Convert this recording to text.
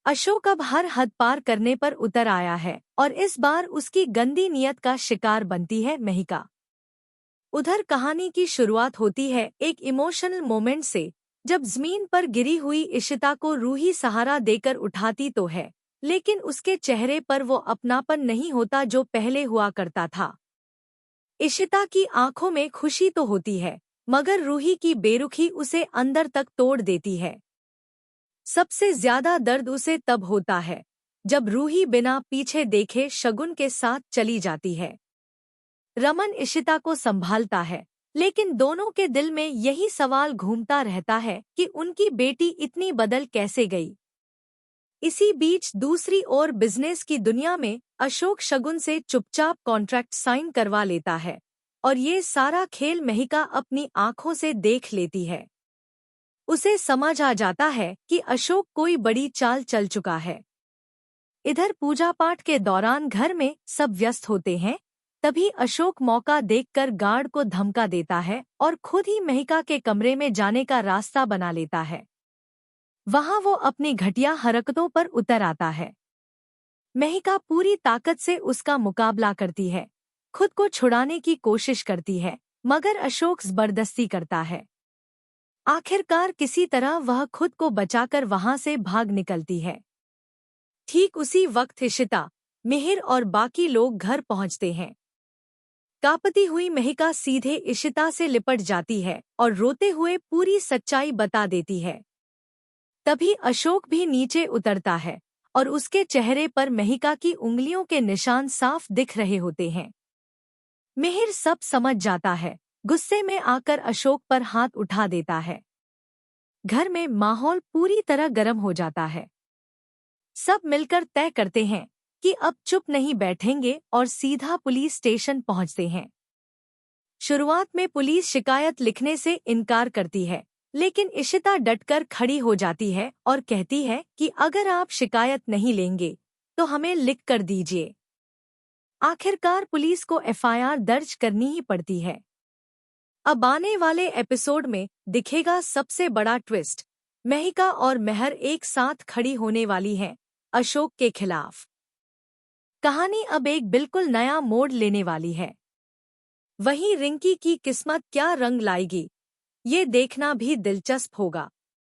अशोक अब हर हद पार करने पर उतर आया है और इस बार उसकी गंदी नीयत का शिकार बनती है महिका। उधर कहानी की शुरुआत होती है एक इमोशनल मोमेंट से, जब जमीन पर गिरी हुई इशिता को रूही सहारा देकर उठाती तो है, लेकिन उसके चेहरे पर वो अपनापन नहीं होता जो पहले हुआ करता था। इशिता की आंखों में खुशी तो होती है, मगर रूही की बेरुखी उसे अंदर तक तोड़ देती है। सबसे ज्यादा दर्द उसे तब होता है जब रूही बिना पीछे देखे शगुन के साथ चली जाती है। रमन इशिता को संभालता है, लेकिन दोनों के दिल में यही सवाल घूमता रहता है कि उनकी बेटी इतनी बदल कैसे गई। इसी बीच दूसरी ओर बिजनेस की दुनिया में अशोक शगुन से चुपचाप कॉन्ट्रैक्ट साइन करवा लेता है और ये सारा खेल महिका अपनी आंखों से देख लेती है। उसे समझ आ जाता है कि अशोक कोई बड़ी चाल चल चुका है। इधर पूजा पाठ के दौरान घर में सब व्यस्त होते हैं, तभी अशोक मौका देखकर गार्ड को धमका देता है और खुद ही महिका के कमरे में जाने का रास्ता बना लेता है। वहां वो अपनी घटिया हरकतों पर उतर आता है। महिका पूरी ताकत से उसका मुकाबला करती है, खुद को छुड़ाने की कोशिश करती है, मगर अशोक जबरदस्ती करता है। आखिरकार किसी तरह वह खुद को बचाकर वहां से भाग निकलती है। ठीक उसी वक्त इशिता, मिहिर और बाकी लोग घर पहुंचते हैं। कांपती हुई महिका सीधे इशिता से लिपट जाती है और रोते हुए पूरी सच्चाई बता देती है। तभी अशोक भी नीचे उतरता है और उसके चेहरे पर महिका की उंगलियों के निशान साफ दिख रहे होते हैं। मिहिर सब समझ जाता है, गुस्से में आकर अशोक पर हाथ उठा देता है। घर में माहौल पूरी तरह गर्म हो जाता है। सब मिलकर तय करते हैं कि अब चुप नहीं बैठेंगे और सीधा पुलिस स्टेशन पहुंचते हैं। शुरुआत में पुलिस शिकायत लिखने से इनकार करती है, लेकिन इशिता डटकर खड़ी हो जाती है और कहती है कि अगर आप शिकायत नहीं लेंगे तो हमें लिख कर दीजिए। आखिरकार पुलिस को एफआईआर दर्ज करनी ही पड़ती है। अब आने वाले एपिसोड में दिखेगा सबसे बड़ा ट्विस्ट। महिका और मेहर एक साथ खड़ी होने वाली हैं अशोक के खिलाफ। कहानी अब एक बिल्कुल नया मोड़ लेने वाली है। वहीं रिंकी की किस्मत क्या रंग लाएगी, ये देखना भी दिलचस्प होगा।